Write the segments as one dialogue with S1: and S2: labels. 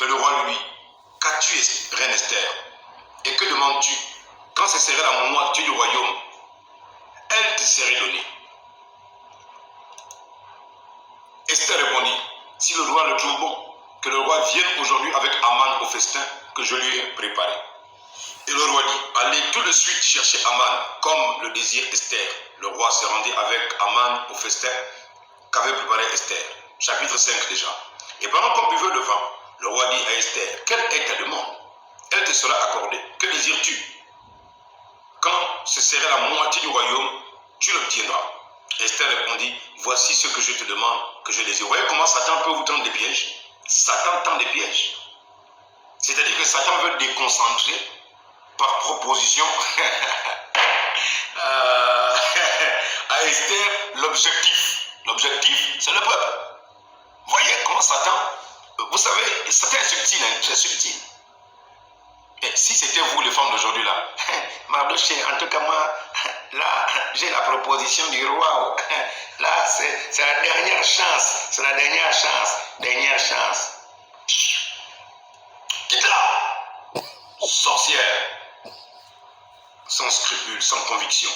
S1: Mais le roi lui dit, qu'as-tu, reine Esther? Et que demandes-tu? Quand ce serait la moitié du royaume, elle te serait donnée. Esther répondit, si le roi le trouve bon, que le roi vienne aujourd'hui avec Aman au festin que je lui ai préparé. Et le roi dit, allez tout de suite chercher Aman, comme le désire Esther. Le roi se rendit avec Aman au festin qu'avait préparé Esther. Chapitre 5 déjà. Et pendant qu'on buvait le vin, le roi dit à Esther, quelle est ta demande? Elle te sera accordée. Que désires-tu? Quand ce serait la moitié du royaume, tu l'obtiendras. Esther répondit, voici ce que je te demande, que je désire. Vous voyez comment Satan peut vous tendre des pièges? Satan tend des pièges. C'est-à-dire que Satan veut déconcentrer par proposition à Esther l'objectif. L'objectif, c'est le peuple. Voyez comment Satan, vous savez, Satan est subtil, hein, très subtil. Et si c'était vous, les femmes d'aujourd'hui, là, Mardoché, en tout cas, moi, là, j'ai la proposition du roi. Là, c'est la dernière chance. C'est la dernière chance. Dernière chance. Quitte-la! Sorcière. Sans scrupule, sans conviction.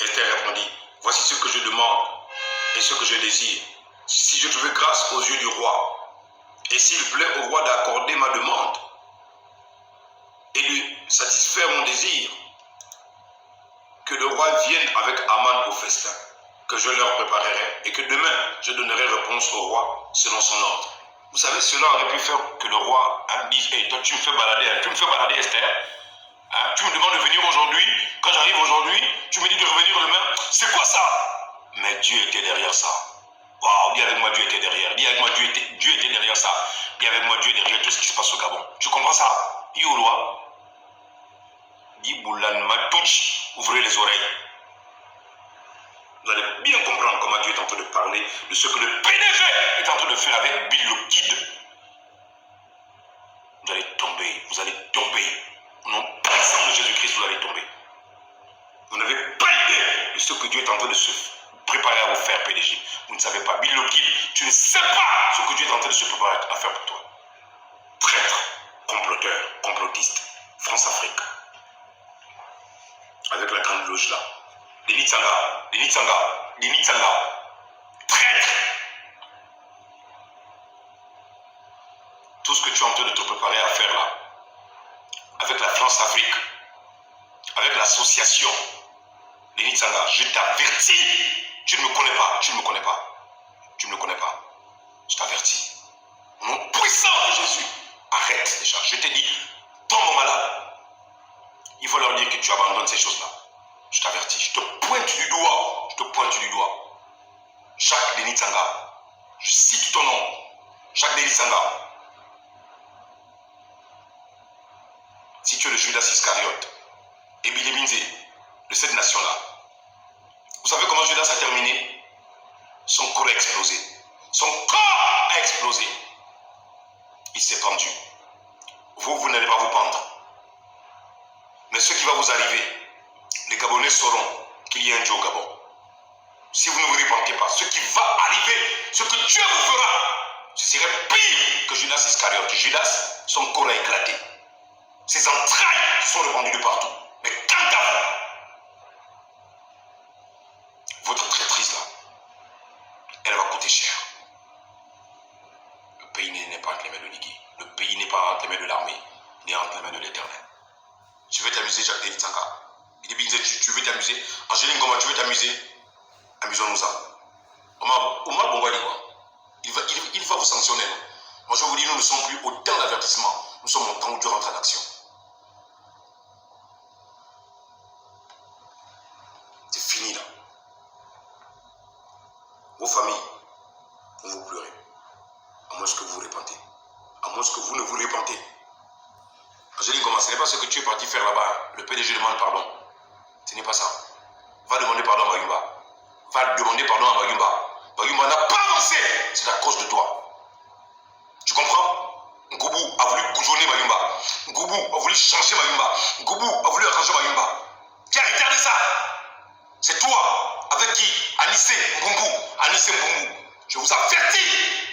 S1: Esther répondit, voici ce que je demande et ce que je désire. Si je trouvais grâce aux yeux du roi, et s'il plaît au roi d'accorder ma demande et de satisfaire mon désir, que le roi vienne avec Aman au festin, que je leur préparerai, et que demain je donnerai réponse au roi selon son ordre. Vous savez, cela aurait pu faire que le roi dise, hey, toi tu me fais balader Esther, tu me demandes de venir aujourd'hui, quand j'arrive aujourd'hui, tu me dis de revenir demain, c'est quoi ça? Mais Dieu était derrière ça. Waouh, dis avec moi, Dieu était derrière. Dis avec moi, Dieu était derrière ça. Dis avec moi, Dieu est derrière tout ce qui se passe au Gabon. Tu comprends ça? Dis au roi. Dis Boulan Matouch, ouvrez les oreilles. Vous allez bien comprendre comment Dieu est en train de parler de ce que le PDG est en train de faire avec Bill Lockheed. Vous allez tomber, vous allez tomber. Au nom puissant de Jésus-Christ, vous allez tomber. Vous n'avez pas idée de ce que Dieu est en train de se préparer à vous faire, PDG. Vous ne savez pas. Bill Lockheed, tu ne sais pas ce que Dieu est en train de se préparer à faire pour toi. Traître, comploteur, complotiste, France-Afrique. Avec la grande loge là. Les Nitsanga. Traître. Tout ce que tu es en train de te préparer à faire là, avec la France-Afrique, avec l'association des Nitsanga, je t'avertis, tu ne me connais pas. Je t'avertis. Au nom puissant de Jésus, arrête déjà. Je t'ai dit, tombe malade. Il faut leur dire que tu abandonnes ces choses-là. Je t'avertis. Je te pointe du doigt. Jacques Denis Tsanga. Je cite ton nom. Jacques Denis Tsanga. Si tu es le Judas Iscariote, et Billy Binze, de cette nation-là, vous savez comment Judas a terminé? Son corps a explosé. Il s'est pendu. Vous n'allez pas vous pendre. Mais ce qui va vous arriver, les Gabonais sauront qu'il y a un Dieu au Gabon. Si vous ne vous repentez pas, ce qui va arriver, ce que Dieu vous fera, ce serait pire que Judas Iscariote. Judas, son corps a éclaté. Ses entrailles se sont répandues de partout. Mais quant à vous, votre traîtrise là, elle va coûter cher. Le pays n'est pas entre les mains de Nigui. Le pays n'est pas entre les mains de l'armée. Il est entre les mains de l'Éternel. Tu veux t'amuser, Jacques David Tsanga. Tu veux t'amuser. Angéline Goma, tu veux t'amuser. Amusons-nous-en. Omar Bongwali, il va vous sanctionner. Moi, je vous dis, nous ne sommes plus au temps d'avertissement. Nous sommes au temps où Dieu rentre en action. C'est fini là. Vos familles vont vous pleurer. À moins que vous vous repentez. À moins que vous ne vous repentez. Angéline, comment ce n'est pas ce que tu es parti faire là-bas. Le PDG demande pardon. Ce n'est pas ça. Va demander pardon à Mayumba. Mayumba n'a pas avancé. C'est à cause de toi. Tu comprends? Ngoubou a voulu goujonner Mayumba. Ngoubou a voulu changer Mayumba. Ngoubou a voulu arranger Mayumba. Qui a retardé ça? C'est toi. Avec qui? Anissé Mbumbu. Je vous avertis.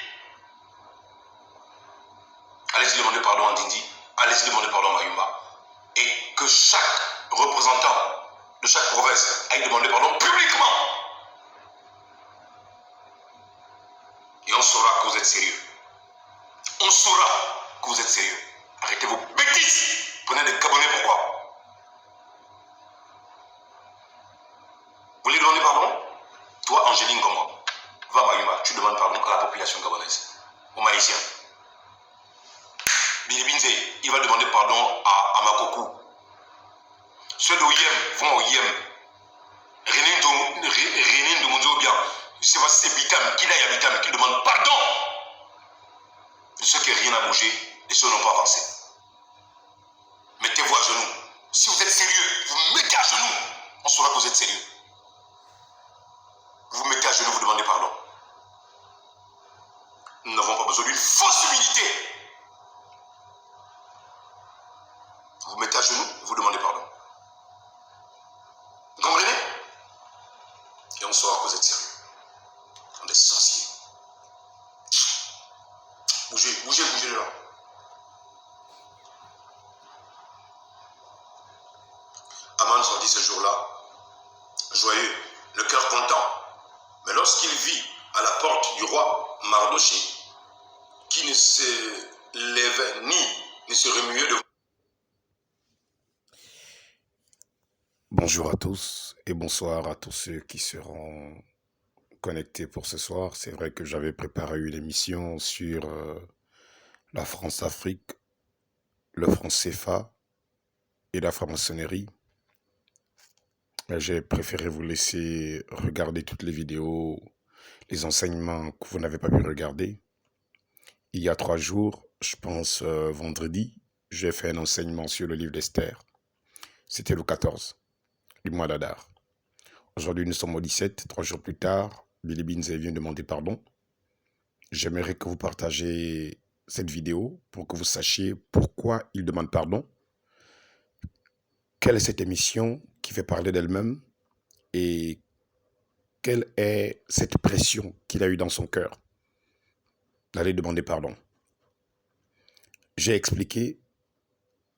S1: pardon à Ndindi, allez-y demander pardon à Mayumba. Et que chaque représentant de chaque province aille demander pardon publiquement. Et on saura que vous êtes sérieux. On saura que vous êtes sérieux. Arrêtez vos bêtises. Prenez des Gabonais, pourquoi? Vous voulez demander pardon? Toi, Angéline, comme moi, va à Mayumba, tu demandes pardon à la population gabonaise, aux Maïsiens. Billy Binze, il va demander pardon à Makokou. Ceux d'Oyem vont au Yem. Rénin de Monzo bien. C'est Bitam, qu'il aille à Bitam, qu'il demande pardon de ceux qui rien n'a bougé et ceux qui n'ont pas avancé. Mettez-vous à genoux. Si vous êtes sérieux, vous mettez à genoux. On saura que vous êtes sérieux. Vous mettez à genoux, vous demandez pardon. Nous n'avons pas besoin d'une fausse humilité. Vous mettez à genoux, vous demandez pardon. Vous comprenez? Et on saura que vous êtes sérieux. On est sorciers. Bougez, bougez, bougez là. Aman sortit ce jour-là, joyeux, le cœur content. Mais lorsqu'il vit à la porte du roi Mardoché, qui ne se levait ni ne se remuait de...
S2: Bonjour à tous et bonsoir à tous ceux qui seront connectés pour ce soir. C'est vrai que j'avais préparé une émission sur la France-Afrique, le franc CFA et la franc-maçonnerie. J'ai préféré vous laisser regarder toutes les vidéos, les enseignements que vous n'avez pas pu regarder. Il y a 3 jours, je pense vendredi, j'ai fait un enseignement sur le livre d'Esther. C'était le 14 du mois d'Adar. Aujourd'hui, nous sommes au 17, 3 jours plus tard, Billy Binze vient demander pardon. J'aimerais que vous partagez cette vidéo pour que vous sachiez pourquoi il demande pardon. Quelle est cette émission qui fait parler d'elle-même et quelle est cette pression qu'il a eue dans son cœur d'aller demander pardon. J'ai expliqué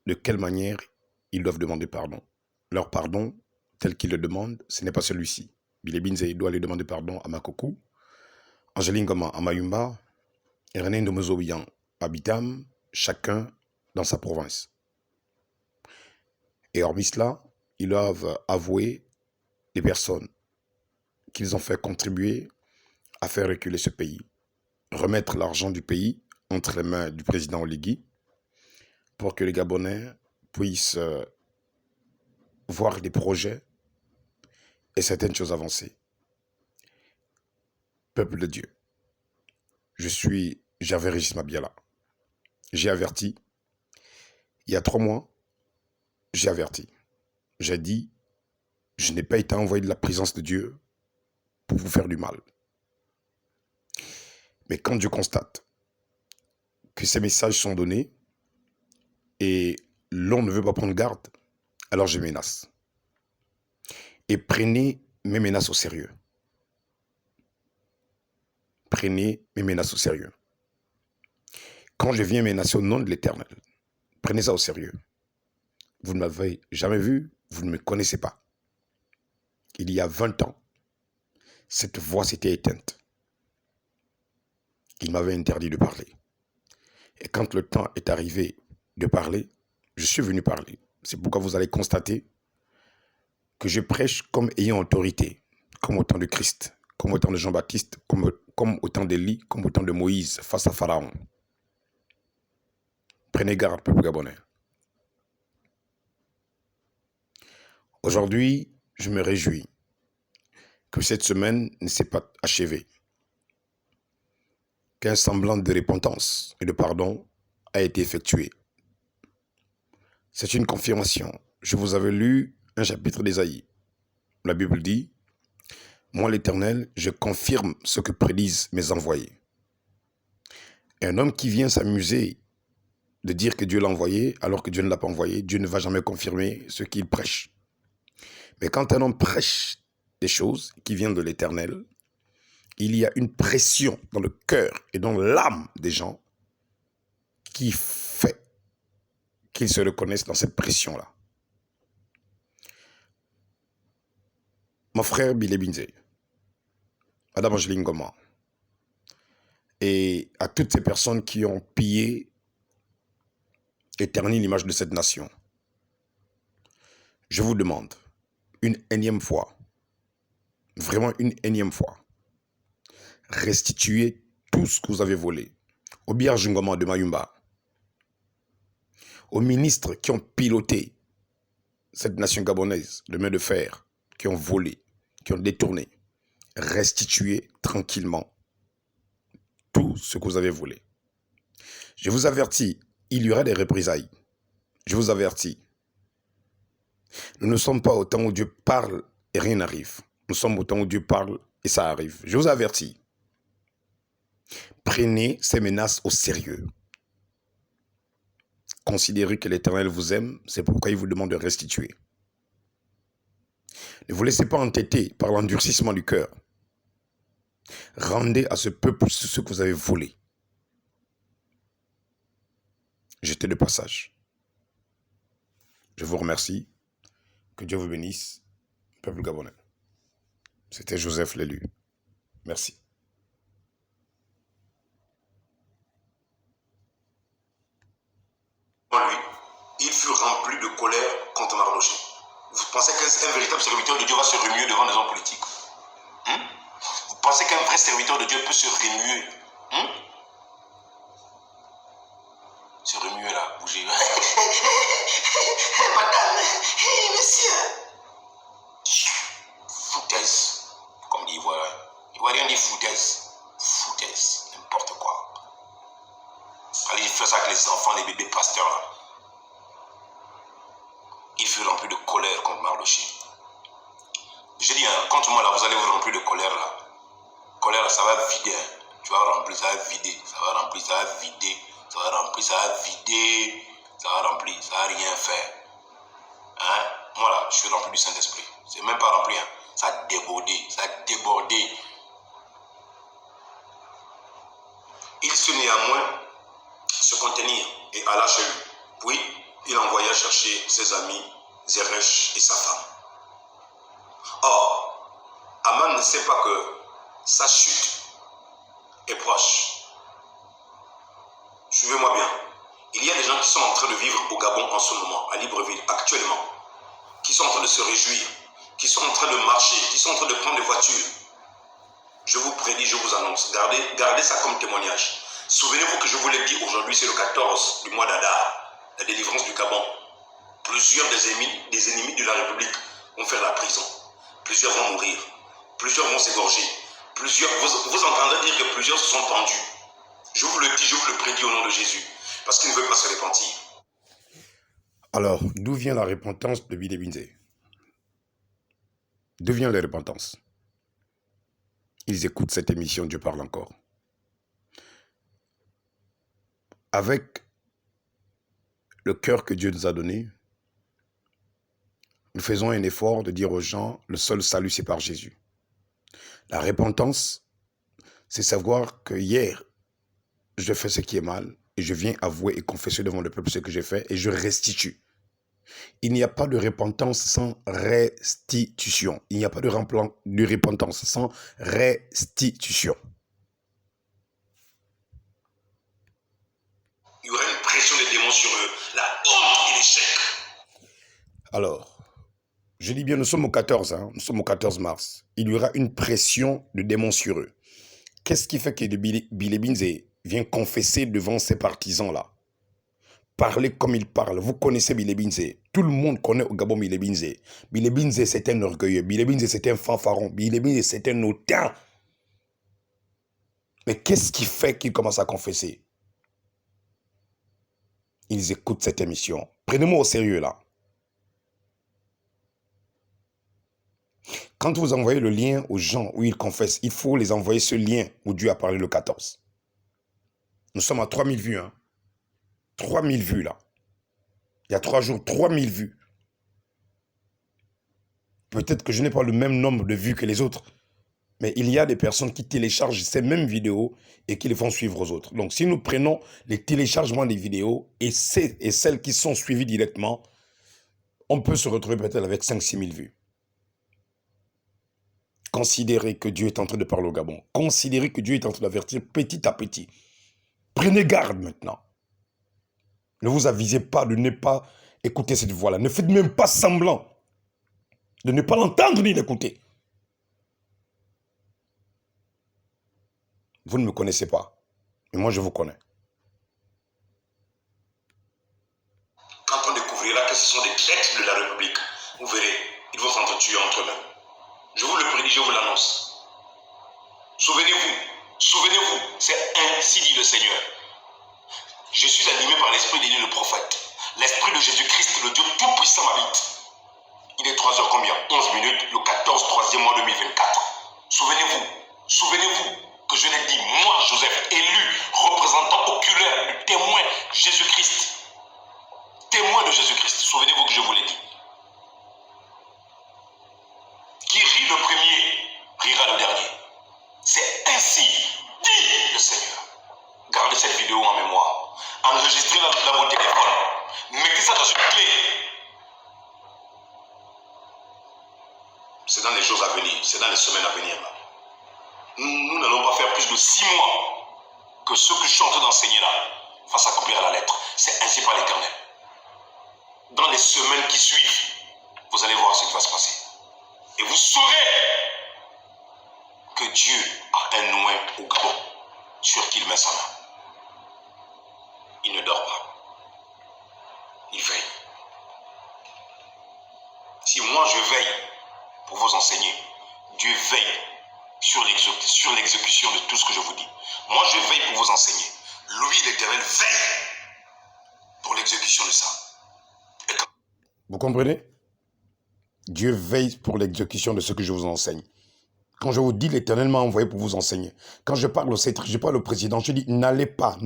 S2: de quelle manière ils doivent demander pardon. Leur pardon, tel qu'ils le demandent, ce n'est pas celui-ci. Billy Binze doit aller demander pardon à Makokou, Angéline Goma à Mayumba, et René Ndomozobian à Bitam, chacun dans sa province. Et hormis cela, ils doivent avouer les personnes qu'ils ont fait contribuer à faire reculer ce pays, remettre l'argent du pays entre les mains du président Oligui pour que les Gabonais puissent voir des projets et certaines choses avancer. Peuple de Dieu, je suis Gervais Régis Mabiala. J'ai averti, il y a 3 mois, j'ai averti. J'ai dit, je n'ai pas été envoyé de la présence de Dieu pour vous faire du mal. Mais quand je constate que ces messages sont donnés et l'on ne veut pas prendre garde, alors je menace. Et prenez mes menaces au sérieux. Prenez mes menaces au sérieux. Quand je viens menacer au nom de l'Éternel, prenez ça au sérieux. Vous ne m'avez jamais vu, vous ne me connaissez pas. Il y a 20 ans, cette voix s'était éteinte. Il m'avait interdit de parler. Et quand le temps est arrivé de parler, je suis venu parler. C'est pourquoi vous allez constater que je prêche comme ayant autorité, comme au temps de Christ, comme au temps de Jean-Baptiste, comme au temps d'Élie, comme au temps de Moïse face à Pharaon. Prenez garde, peuple gabonais. Aujourd'hui, je me réjouis que cette semaine ne s'est pas achevée, qu'un semblant de repentance et de pardon a été effectué. C'est une confirmation. Je vous avais lu un chapitre d'Ésaïe. La Bible dit, « Moi l'Éternel, je confirme ce que prédisent mes envoyés. » Un homme qui vient s'amuser de dire que Dieu l'a envoyé alors que Dieu ne l'a pas envoyé, Dieu ne va jamais confirmer ce qu'il prêche. Mais quand un homme prêche des choses qui viennent de l'Éternel, il y a une pression dans le cœur et dans l'âme des gens qui fait qu'ils se reconnaissent dans cette pression-là? Mon frère Billy Binze, Madame Angeline Goma, et à toutes ces personnes qui ont pillé et terni l'image de cette nation, je vous demande une énième fois, vraiment une énième fois, restituez tout ce que vous avez volé au Biar Ngoma de Mayumba, aux ministres qui ont piloté cette nation gabonaise de main de fer, qui ont volé, qui ont détourné. Restituez tranquillement tout ce que vous avez volé. Je vous avertis, il y aura des représailles. Je vous avertis. Nous ne sommes pas au temps où Dieu parle et rien n'arrive. Nous sommes au temps où Dieu parle et ça arrive. Je vous avertis. Prenez ces menaces au sérieux. Considérez que l'Éternel vous aime, c'est pourquoi il vous demande de restituer. Ne vous laissez pas entêter par l'endurcissement du cœur. Rendez à ce peuple ce que vous avez volé. J'étais de passage. Je vous remercie. Que Dieu vous bénisse, peuple gabonais. C'était Joseph l'élu. Merci.
S1: Lui, il fut rempli de colère contre Mardochée. Vous pensez qu'un véritable serviteur de Dieu va se remuer devant les hommes politiques? Vous pensez qu'un vrai serviteur de Dieu peut se remuer? Se remuer là, bouger. Madame, monsieur. Foutaise, comme dit Ivoirien. Ivoirien dit foutaise. Foutaise, n'importe quoi. Allez, il fait ça avec les enfants, les bébés pasteurs là. Il fut rempli de colère contre Mardochée. J'ai dit, contre moi là, vous allez vous remplir de colère là. Colère là, ça va vider. Tu vas remplir, ça va vider. Ça va remplir, ça va vider. Ça va remplir, ça va vider. Ça va remplir, ça va rien faire. Moi là, je suis rempli du Saint-Esprit. C'est même pas rempli, ça a débordé. Ça a débordé. Il sut néanmoins se contenir et alla chez lui. Puis, il envoya chercher ses amis, Zeresh et sa femme. Or, Aman ne sait pas que sa chute est proche. Suivez-moi bien. Il y a des gens qui sont en train de vivre au Gabon en ce moment, à Libreville, actuellement, qui sont en train de se réjouir, qui sont en train de marcher, qui sont en train de prendre des voitures. Je vous prédis, je vous annonce, gardez ça comme témoignage. Souvenez-vous que je vous l'ai dit aujourd'hui, c'est le 14 du mois d'Adar, la délivrance du Gabon. Plusieurs des ennemis de la République vont faire la prison. Plusieurs vont mourir. Plusieurs vont s'égorger. Vous entendrez dire que plusieurs se sont pendus. Je vous le dis, je vous le prédis au nom de Jésus. Parce qu'il ne veut pas se repentir.
S2: Alors, d'où vient la repentance de Billy Binze? D'où vient la repentance? Ils écoutent cette émission, Dieu parle encore. Avec le cœur que Dieu nous a donné, nous faisons un effort de dire aux gens, le seul salut, c'est par Jésus. La repentance, c'est savoir que hier, je fais ce qui est mal, et je viens avouer et confesser devant le peuple ce que j'ai fait, et je restitue. Il n'y a pas de repentance sans restitution. Il n'y a pas de repentance sans restitution.
S1: Il y aura une pression des démons sur eux, la honte et l'échec.
S2: Alors, je dis bien, nous sommes au 14, nous sommes au 14 mars. Il y aura une pression de démons sur eux. Qu'est-ce qui fait que Billy Binze vient confesser devant ces partisans-là? Parler comme il parle. Vous connaissez Billy Binze. Tout le monde connaît au Gabon Billy Binze. Billy Binze, c'est un orgueilleux. Billy Binze, c'est un fanfaron. Billy Binze, c'est un hautain. Mais qu'est-ce qui fait qu'il commence à confesser? Ils écoutent cette émission. Prenez-moi au sérieux, là. Quand vous envoyez le lien aux gens où ils confessent, il faut les envoyer ce lien où Dieu a parlé le 14. Nous sommes à 3000 vues, 3000 vues, là. Il y a 3 jours, 3000 vues. Peut-être que je n'ai pas le même nombre de vues que les autres. Mais il y a des personnes qui téléchargent ces mêmes vidéos et qui les font suivre aux autres. Donc, si nous prenons les téléchargements des vidéos et celles qui sont suivies directement, on peut se retrouver peut-être avec 5-6 000 vues. Considérez que Dieu est en train de parler au Gabon. Considérez que Dieu est en train d'avertir petit à petit. Prenez garde maintenant. Ne vous avisez pas de ne pas écouter cette voix-là. Ne faites même pas semblant de ne pas l'entendre ni l'écouter. Vous ne me connaissez pas, mais moi je vous connais.
S1: Quand on découvrira que ce sont des traîtres de la République, vous verrez, ils vont s'entretuer entre eux-mêmes. Je vous le prédis, je vous l'annonce. Souvenez-vous, c'est ainsi dit le Seigneur. Je suis animé par l'esprit d'Élie le prophète. L'esprit de Jésus-Christ, le Dieu tout-puissant m'habite. Il est 3h combien? 11 minutes, le 14, 3e mois 2024. Souvenez-vous que je l'ai dit, moi, Joseph, élu, représentant oculaire du témoin Jésus-Christ. Témoin de Jésus-Christ, souvenez-vous que je vous l'ai dit. Qui rit le premier, rira le dernier. C'est ainsi dit le Seigneur. Gardez cette vidéo en mémoire. Enregistrez-la dans vos téléphones. Mettez ça dans une clé. C'est dans les jours à venir, c'est dans les semaines à venir. Nous n'allons pas faire plus de 6 mois que ce que je suis en train d'enseigner là va s'accomplir à la lettre. C'est ainsi par l'Éternel. Dans les semaines qui suivent, vous allez voir ce qui va se passer. Et vous saurez que Dieu a un oint au Gabon sur qui il met sa main. Il ne dort pas. Il veille. Si moi je veille pour vous enseigner, Dieu veille sur l'exécution de tout ce que je vous dis. Moi je veille pour vous enseigner. Lui, l'Éternel, veille pour l'exécution de ça.
S2: Vous comprenez? Dieu veille pour l'exécution de ce que je vous enseigne. Quand je vous dis l'Éternel m'a envoyé pour vous enseigner, quand je parle au CETRI, je parle au président, je dis n'allez pas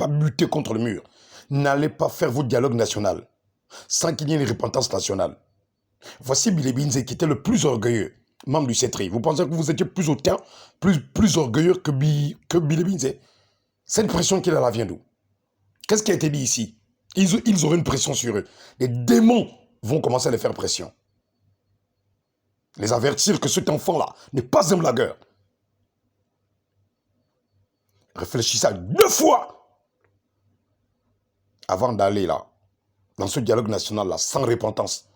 S2: buter contre le mur. N'allez pas faire votre dialogue national sans qu'il y ait une repentance nationale. Voici Billy Binze qui était le plus orgueilleux, membre du CETRI. Vous pensez que vous étiez plus hautain, plus orgueilleux que Billy Binze? Cette pression qu'il a là vient d'où? Qu'est-ce qui a été dit ici? Ils auraient une pression sur eux. Les démons vont commencer à les faire pression. Les avertir que cet enfant-là n'est pas un blagueur. Réfléchissez à 2 fois avant d'aller là, dans ce dialogue national-là, sans repentance.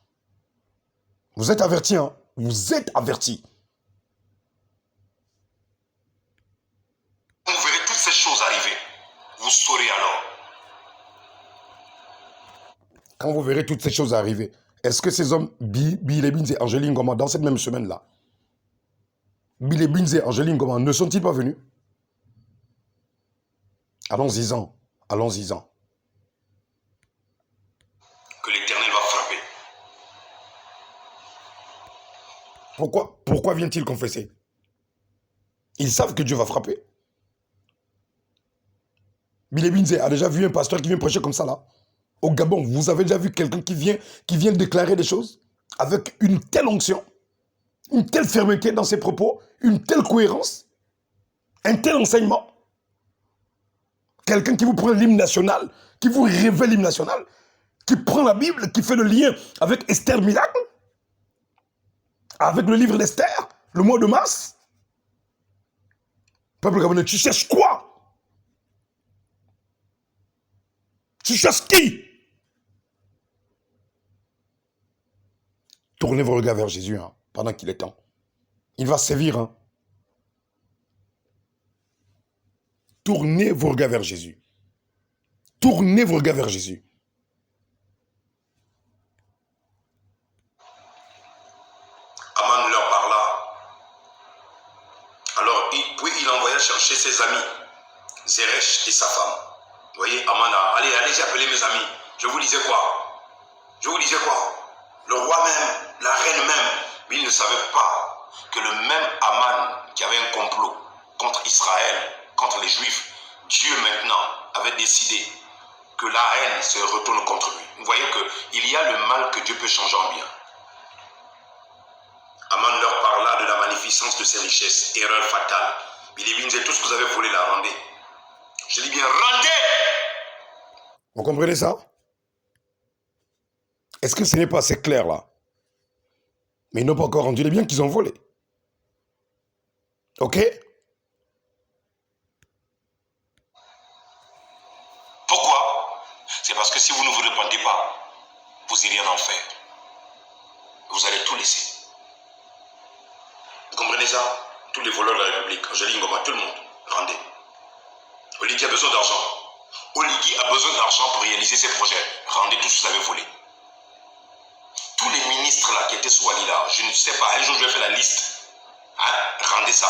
S2: Vous êtes avertis, hein? Vous êtes avertis.
S1: Vous verrez toutes ces choses arriver. Vous saurez alors.
S2: Quand vous verrez toutes ces choses arriver, est-ce que ces hommes, Billy Binze et Angeline Ngoma, dans cette même semaine-là, Billy Binze et Angeline Ngoma, ne sont-ils pas venus? Allons-y-en. Allons-y-en.
S1: Que l'Éternel va frapper.
S2: Pourquoi viennent-ils confesser? Ils savent que Dieu va frapper. Billy Binze a déjà vu un pasteur qui vient prêcher comme ça là. Au Gabon, vous avez déjà vu quelqu'un qui vient déclarer des choses avec une telle onction, une telle fermeté dans ses propos, une telle cohérence, un tel enseignement? Quelqu'un qui vous prend l'hymne national, qui vous révèle l'hymne national, qui prend la Bible, qui fait le lien avec Esther Miracle, avec le livre d'Esther, le mois de mars. Peuple gabonais, tu cherches quoi? Tu cherches qui? Tournez vos regards vers Jésus, hein, pendant qu'il est temps. Il va sévir. Hein. Tournez vos regards vers Jésus. Tournez vos regards vers Jésus.
S1: Aman leur parla. Alors, puis il envoya chercher ses amis, Zeresh et sa femme. Vous voyez, Aman a, allez, j'ai appelé mes amis. Je vous disais quoi? Le roi même, la reine même, mais il ne savait pas que le même Aman qui avait un complot contre Israël, contre les Juifs, Dieu maintenant avait décidé que la haine se retourne contre lui. Vous voyez qu'il y a le mal que Dieu peut changer en bien. Aman leur parla de la magnificence de ses richesses. Erreur fatale. Billy disait tout ce que vous avez volé, la rendez. Je dis bien, rendez!
S2: Vous comprenez ça? Est-ce que ce n'est pas assez clair là? Mais ils n'ont pas encore rendu les biens qu'ils ont volés. Ok?
S1: Pourquoi? C'est parce que si vous ne vous repentez pas, vous irez en enfer. Vous allez tout laisser. Vous comprenez ça? Tous les voleurs de la République, Angélique Ngoma, tout le monde, rendez. Oligui a besoin d'argent. Oligui a besoin d'argent pour réaliser ses projets. Rendez tout ce que vous avez volé. Tous les ministres là qui étaient sous Ali là, je ne sais pas, un jour je vais faire la liste. Hein? Rendez ça.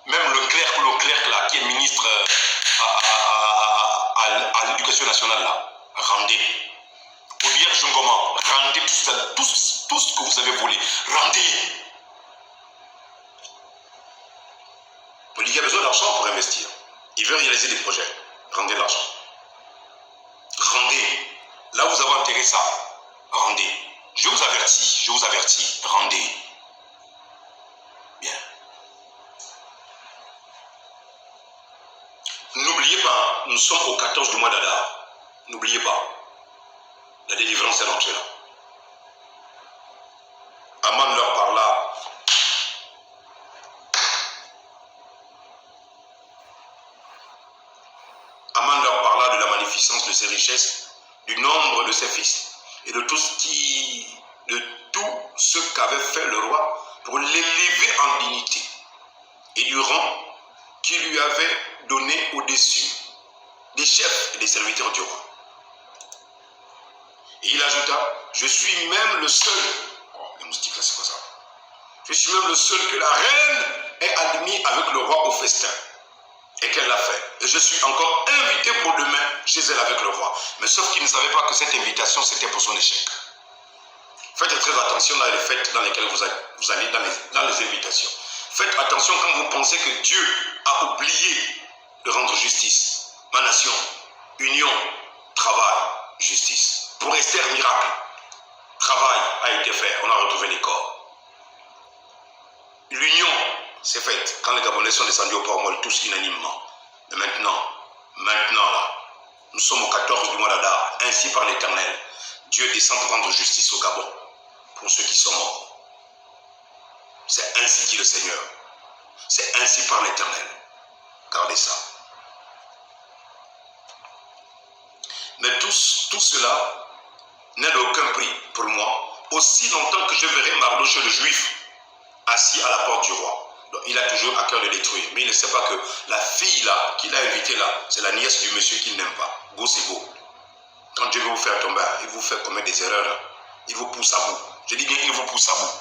S1: Même le clerc là, qui est ministre à l'éducation nationale là, rendez. Olivier Jungoma, rendez tout ce que vous avez volé. Rendez. Olivier a besoin d'argent pour investir. Il veut réaliser des projets. Rendez l'argent. Rendez. Là, vous avez enterré ça. Rendez. Je vous avertis. Rendez. Bien. N'oubliez pas, nous sommes au 14 du mois d'Adar. N'oubliez pas. La délivrance est rentrée là. Aman leur parla. Aman leur parla de la magnificence de ses richesses, du nombre de ses fils et de tout ce qu'avait fait le roi pour l'élever en dignité et du rang qu'il lui avait donné au-dessus des chefs et des serviteurs du roi. Et il ajouta, je suis même le seul, les moustiques là c'est quoi ça? Je suis même le seul que la reine ait admis avec le roi au festin. Et qu'elle l'a fait. Et je suis encore invité pour demain chez elle avec le roi. Mais sauf qu'il ne savait pas que cette invitation, c'était pour son échec. Faites très attention dans les fêtes dans lesquelles vous allez, dans les invitations. Faites attention quand vous pensez que Dieu a oublié de rendre justice. Ma nation, union, travail, justice. Pour Esther, miracle. Travail a été fait. On a retrouvé les corps. L'union c'est fait quand les Gabonais sont descendus au port Molle, tous unanimement. Mais maintenant là, nous sommes au 14 du mois d'Adar, ainsi par l'Éternel. Dieu descend pour rendre justice au Gabon, pour ceux qui sont morts. C'est ainsi dit le Seigneur. C'est ainsi par l'Éternel. Gardez ça. Mais tout cela n'est d'aucun prix pour moi, aussi longtemps que je verrai Mardochée le Juif assis à la porte du roi. Donc, il a toujours à cœur de détruire. Mais il ne sait pas que la fille là, qu'il a invitée là, c'est la nièce du monsieur qu'il n'aime pas. Go, c'est go. Quand Dieu veut vous faire tomber, il vous fait commettre des erreurs. Là. Il vous pousse à bout. Je dis bien, il vous pousse à bout.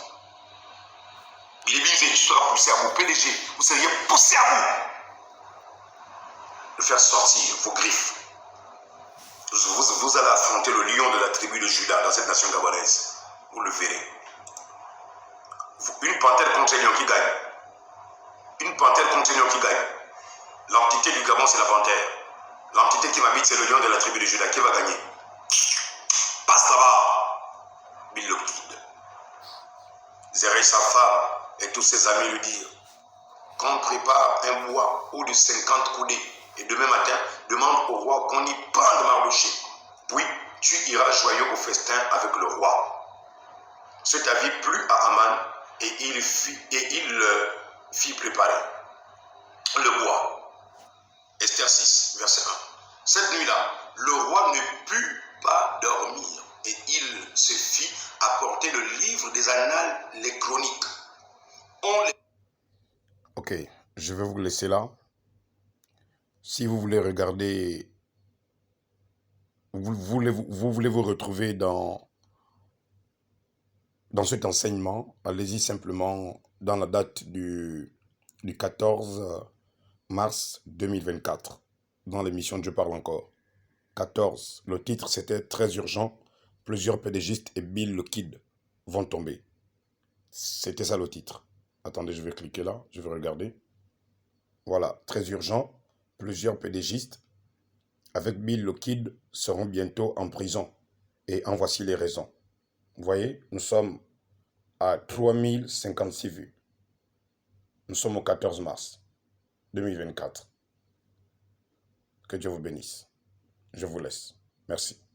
S1: Il est bien dit, tu seras poussé à bout. PDG, vous seriez poussé à bout. De faire sortir vos griffes. Vous allez affronter le lion de la tribu de Juda dans cette nation gabonaise. Vous le verrez. Une panthère contre un lion qui gagne. Une panthère contre un lion qui gagne. L'entité du Gabon, c'est la panthère. L'entité qui m'habite, c'est le lion de la tribu de Juda. Qui va gagner? Passe là-bas. Bill Lockheed. Zéré, sa femme et tous ses amis lui dirent qu'on prépare un bois haut de 50 coudées. Et demain matin, demande au roi qu'on y pende Mardochée. Puis, tu iras joyeux au festin avec le roi. Cet avis plut à Aman et il fit préparer le bois. Esther 6, verset 1. Cette nuit-là, le roi ne put pas dormir et il se fit apporter le livre des annales, les chroniques.
S2: Ok, je vais vous laisser là. Si vous voulez regarder, vous voulez vous retrouver dans cet enseignement, allez-y simplement dans la date du 14 mars 2024, dans l'émission Je parle encore. 14, le titre c'était Très urgent, plusieurs pédégistes et Bill Lockheed vont tomber. C'était ça le titre. Attendez, je vais cliquer là, je vais regarder. Voilà, très urgent, plusieurs pédégistes avec Bill Lockheed seront bientôt en prison. Et en voici les raisons. Vous voyez, nous sommes à 3056 vues. Nous sommes au 14 mars 2024. Que Dieu vous bénisse. Je vous laisse. Merci.